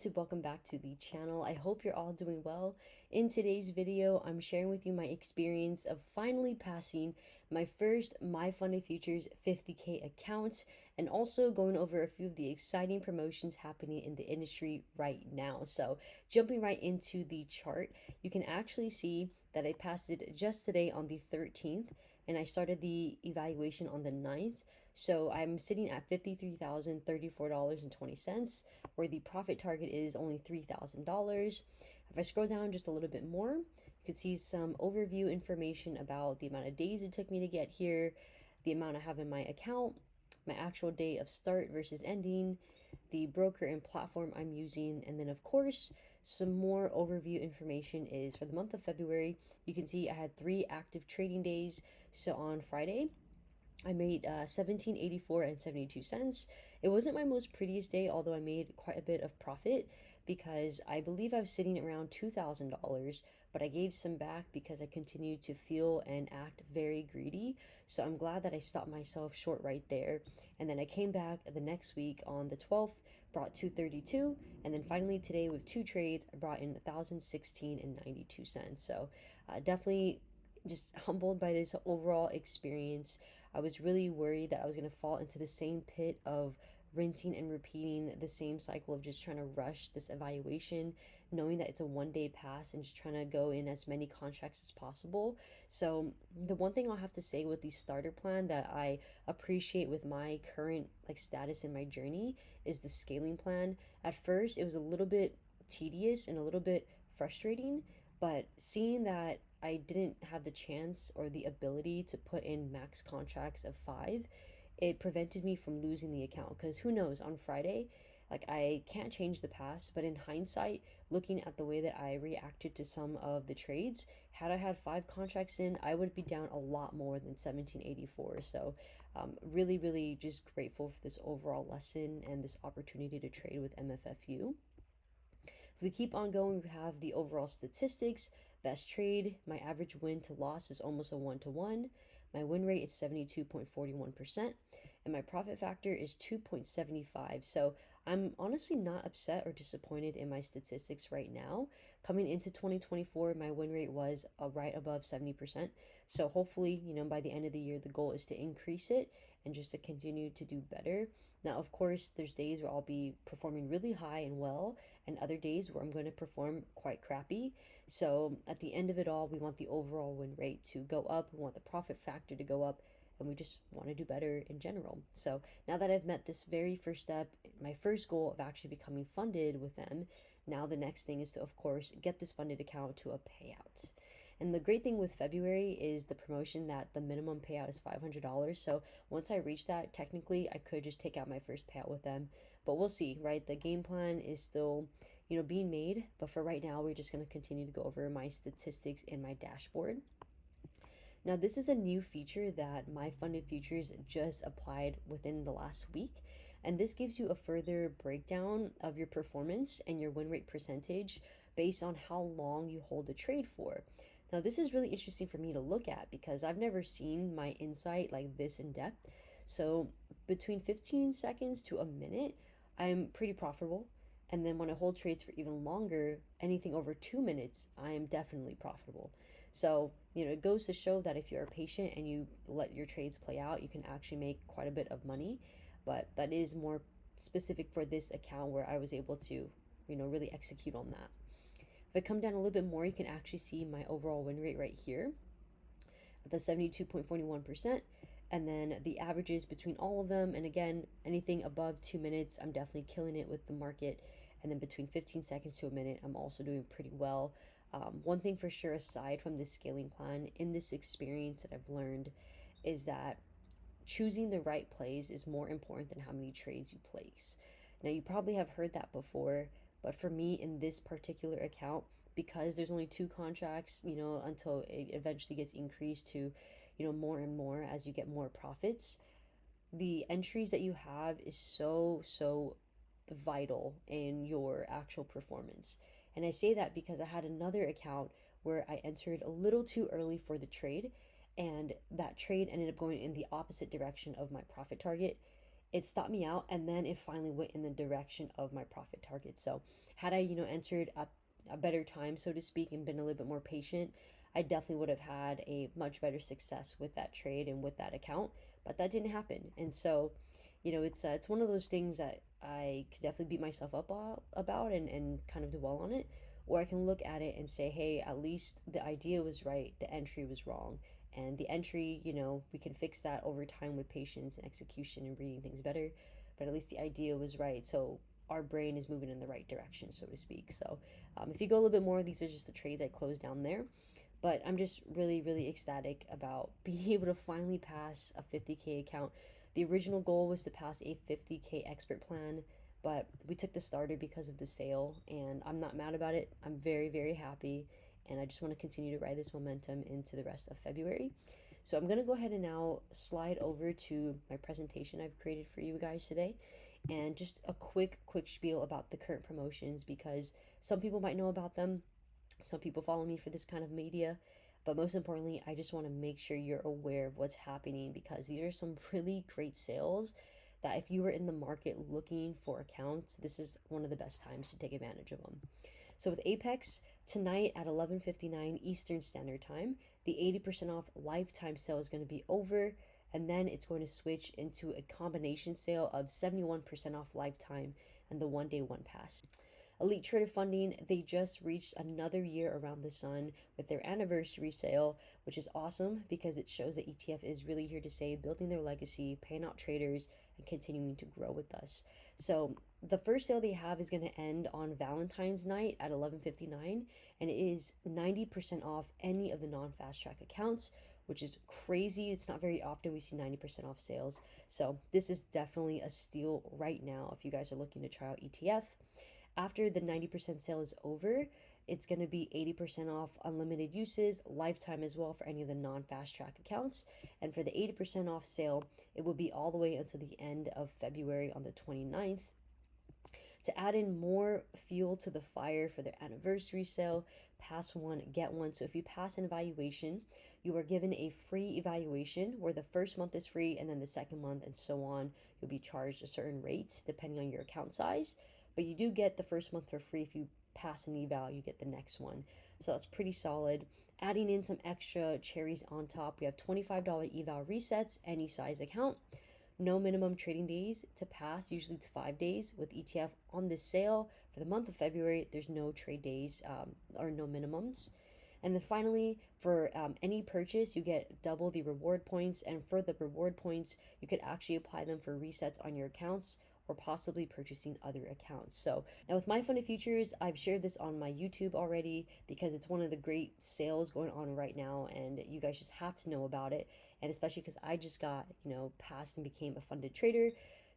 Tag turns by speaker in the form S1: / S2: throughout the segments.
S1: Welcome back to the channel. I hope you're all doing well. In today's video, I'm sharing with you my experience of finally passing my first My Funded Futures 50K account, and also going over a few of the exciting promotions happening in the industry right now. So jumping right into the chart, you can actually see that I passed it just today on the 13th, and I started the evaluation on the 9th. So I'm sitting at $53,034.20, where the profit target is only $3,000. If I scroll down just a little bit more, you can see some overview information about the amount of days it took me to get here, the amount I have in my account, my actual date of start versus ending, the broker and platform I'm using, and then of course some more overview information is for the month of February. You can see I had 3 active trading days. So on Friday I made 17.84 and 72 cents. It wasn't my most prettiest day, although I made quite a bit of profit because I believe I was sitting around $2,000, but I gave some back because I continued to feel and act very greedy. So I'm glad that I stopped myself short right there. And then I came back the next week on the 12th, brought 232, and then finally today with 2 trades, I brought in 1,016 and 92 cents. So definitely just humbled by this overall experience. I was really worried that I was going to fall into the same pit of rinsing and repeating the same cycle of just trying to rush this evaluation, knowing that it's a 1 day pass and just trying to go in as many contracts as possible. So the one thing I'll have to say with the starter plan that I appreciate with my current status in my journey is the scaling plan. At first it was a little bit tedious and a little bit frustrating, but seeing that I didn't have the chance or the ability to put in max contracts of 5, it prevented me from losing the account. Because who knows, on Friday, I can't change the past, but in hindsight, looking at the way that I reacted to some of the trades, had I had 5 contracts in, I would be down a lot more than 1784. So, really, really just grateful for this overall lesson and this opportunity to trade with MFFU. If we keep on going, we have the overall statistics. Best trade, my average win to loss is almost a 1-to-1. My win rate is 72.41%, and my profit factor is 2.75. So I'm honestly not upset or disappointed in my statistics right now. Coming into 2024, my win rate was right above 70%. So hopefully, by the end of the year, the goal is to increase it and just to continue to do better. Now, of course, there's days where I'll be performing really high and well, and other days where I'm going to perform quite crappy. So at the end of it all, we want the overall win rate to go up, we want the profit factor to go up, and we just want to do better in general. So now that I've met this very first step, my first goal of actually becoming funded with them, now the next thing is to, of course, get this funded account to a payout. And the great thing with February is the promotion that the minimum payout is $500. So once I reach that, technically I could just take out my first payout with them. But we'll see, right? The game plan is still, being made. But for right now, we're just going to continue to go over my statistics in my dashboard. Now, this is a new feature that My Funded Futures just applied within the last week. And this gives you a further breakdown of your performance and your win rate percentage based on how long you hold the trade for. Now, this is really interesting for me to look at because I've never seen my insight like this in depth. So, between 15 seconds to a minute, I'm pretty profitable. And then when I hold trades for even longer, anything over 2 minutes, I am definitely profitable. So, it goes to show that if you're patient and you let your trades play out, you can actually make quite a bit of money. But that is more specific for this account where I was able to, really execute on that. If I come down a little bit more, you can actually see my overall win rate right here at the 72.41%. And then the averages between all of them. And again, anything above 2 minutes, I'm definitely killing it with the market. And then between 15 seconds to a minute, I'm also doing pretty well. One thing for sure, aside from this scaling plan, in this experience that I've learned is that choosing the right plays is more important than how many trades you place. Now, you probably have heard that before, but for me in this particular account, because there's only 2 contracts, until it eventually gets increased to, more and more as you get more profits, the entries that you have is so vital in your actual performance. And I say that because I had another account where I entered a little too early for the trade, and that trade ended up going in the opposite direction of my profit target. it stopped me out, and then it finally went in the direction of my profit target. So had I, entered at a better time, so to speak, and been a little bit more patient, I definitely would have had a much better success with that trade and with that account. But that didn't happen. And so, it's one of those things that I could definitely beat myself up about, and kind of dwell on it, or I can look at it and say, hey, at least the idea was right, the entry was wrong. And the entry, we can fix that over time with patience and execution and reading things better. But at least the idea was right. So our brain is moving in the right direction, so to speak. So if you go a little bit more, these are just the trades I closed down there. But I'm just really, really ecstatic about being able to finally pass a 50K account. The original goal was to pass a 50K expert plan, but we took the starter because of the sale, and I'm not mad about it. I'm very, very happy, and I just want to continue to ride this momentum into the rest of February. So I'm going to go ahead and now slide over to my presentation I've created for you guys today, and just a quick spiel about the current promotions, because some people might know about them, some people follow me for this kind of media, but most importantly, I just want to make sure you're aware of what's happening, because these are some really great sales that if you were in the market looking for accounts, this is one of the best times to take advantage of them. So with Apex, tonight at 11:59 Eastern Standard Time, the 80% off lifetime sale is going to be over, and then it's going to switch into a combination sale of 71% off lifetime and the 1-day 1 pass. Elite Trader Funding, they just reached another year around the sun with their anniversary sale, which is awesome because it shows that ETF is really here to stay, building their legacy, paying out traders, and continuing to grow with us. So the first sale they have is going to end on Valentine's night at 11:59, and it is 90% off any of the non-fast track accounts, which is crazy. It's not very often we see 90% off sales. So this is definitely a steal right now if you guys are looking to try out ETF. After the 90% sale is over, it's going to be 80% off unlimited uses, lifetime as well for any of the non-fast track accounts. And for the 80% off sale, it will be all the way until the end of February on the 29th. To add in more fuel to the fire for their anniversary sale, pass one, get one. So if you pass an evaluation, you are given a free evaluation where the first month is free, and then the second month and so on, you'll be charged a certain rate depending on your account size. But you do get the first month for free. If you pass an eval, you get the next one. So that's pretty solid. Adding in some extra cherries on top, we have $25 eval resets, any size account. No minimum trading days to pass. Usually it's 5 days. With ETF on this sale for the month of February, there's no trade days or no minimums. And then finally, for any purchase, you get double the reward points. And for the reward points, you could actually apply them for resets on your accounts, or possibly purchasing other accounts. So now with My Funded Futures, I've shared this on my YouTube already because it's one of the great sales going on right now, and you guys just have to know about it. And especially because I just got, passed and became a funded trader,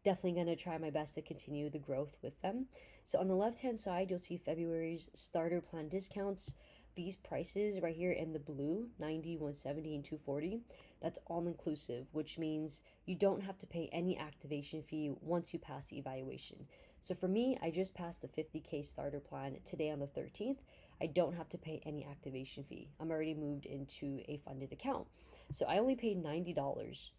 S1: definitely going to try my best to continue the growth with them. So on the left-hand side, you'll see February's starter plan discounts. These prices right here in the blue, 90, 170, and 240, that's all inclusive, which means you don't have to pay any activation fee once you pass the evaluation. So for me, I just passed the 50K starter plan today on the 13th. I don't have to pay any activation fee. I'm already moved into a funded account. So I only paid $90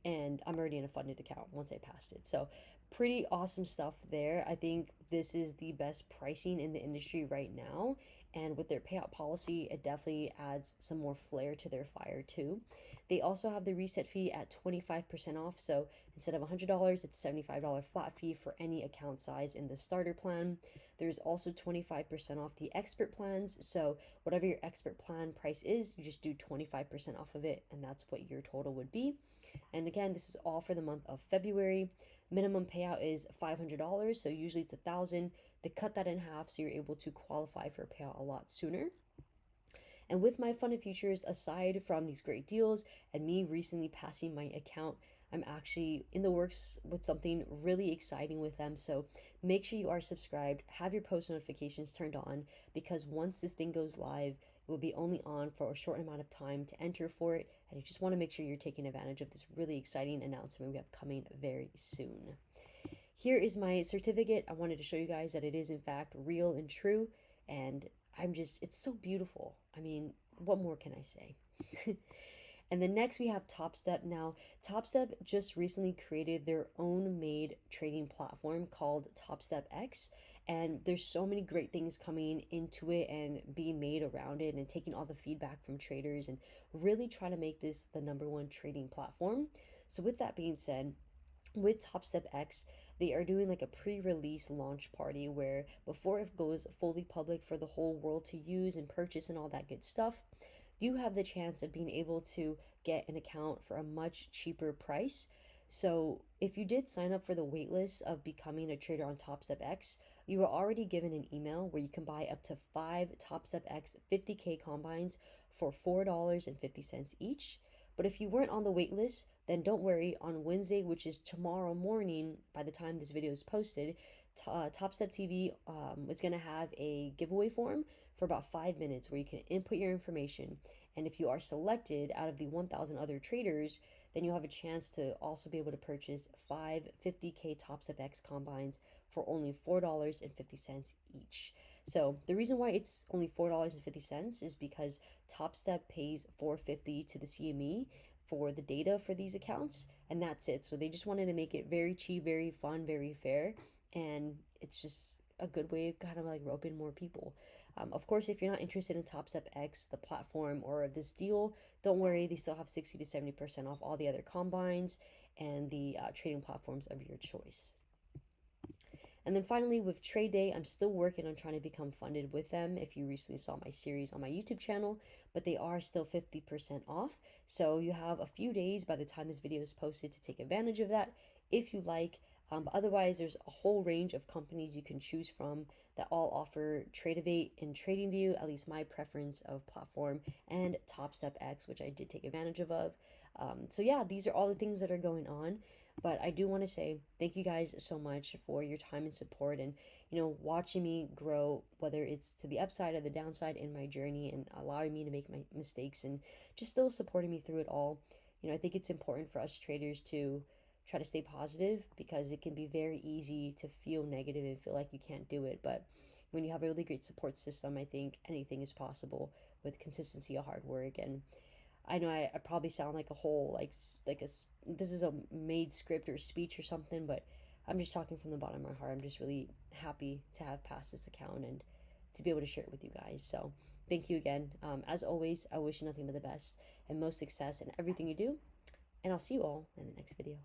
S1: and I'm already in a funded account once I passed it. So pretty awesome stuff there. I think this is the best pricing in the industry right now. And with their payout policy, it definitely adds some more flair to their fire too. They also have the reset fee at 25% off. So instead of $100, it's $75 flat fee for any account size in the starter plan. There's also 25% off the expert plans. So whatever your expert plan price is, you just do 25% off of it, and that's what your total would be. And again, this is all for the month of February. Minimum payout is $500, so usually it's $1,000. They cut that in half so you're able to qualify for a payout a lot sooner. And with My Funded Futures, aside from these great deals and me recently passing my account, I'm actually in the works with something really exciting with them. So make sure you are subscribed, have your post notifications turned on, because once this thing goes live, it will be only on for a short amount of time to enter for it. And you just want to make sure you're taking advantage of this really exciting announcement we have coming very soon. Here is my certificate. I wanted to show you guys that it is in fact real and true. And it's so beautiful. I mean, what more can I say? And then next we have TopStep. Now, TopStep just recently created their own made trading platform called TopStep X. And there's so many great things coming into it and being made around it, and taking all the feedback from traders and really trying to make this the number one trading platform. So, with that being said, with TopStep X, they are doing like a pre-release launch party where before it goes fully public for the whole world to use and purchase and all that good stuff, you have the chance of being able to get an account for a much cheaper price. So, if you did sign up for the waitlist of becoming a trader on TopStep X, you were already given an email where you can buy up to 5 TopStep X 50K combines for $4.50 each. But if you weren't on the waitlist, then don't worry. On Wednesday, which is tomorrow morning, by the time this video is posted, TopStep TV is going to have a giveaway form for about 5 minutes where you can input your information. And if you are selected out of the 1,000 other traders, then you'll have a chance to also be able to purchase 5 50K TopStep X combines for only $4.50 each. So the reason why it's only $4.50 is because TopStep pays $4.50 to the CME for the data for these accounts, and that's it. So they just wanted to make it very cheap, very fun, very fair, and it's just a good way of kind of like roping more people. Of course, if you're not interested in TopStep X, the platform, or this deal, don't worry. They still have 60 to 70% off all the other combines and the trading platforms of your choice. And then finally, with Trade Day, I'm still working on trying to become funded with them. If you recently saw my series on my YouTube channel, but they are still 50% off. So you have a few days by the time this video is posted to take advantage of that if you like. But otherwise, there's a whole range of companies you can choose from that all offer Tradeovate and TradingView, at least my preference of platform, and TopStep X, which I did take advantage of. So yeah, these are all the things that are going on. But I do want to say thank you guys so much for your time and support, and watching me grow, whether it's to the upside or the downside in my journey, and allowing me to make my mistakes and just still supporting me through it all. I think it's important for us traders to try to stay positive, because it can be very easy to feel negative and feel like you can't do it. But when you have a really great support system, I think anything is possible with consistency of hard work. And I know I probably sound like a whole this is a made script or speech or something, but I'm just talking from the bottom of my heart. I'm just really happy to have passed this account and to be able to share it with you guys. So thank you again. As always, I wish you nothing but the best and most success in everything you do, and I'll see you all in the next video.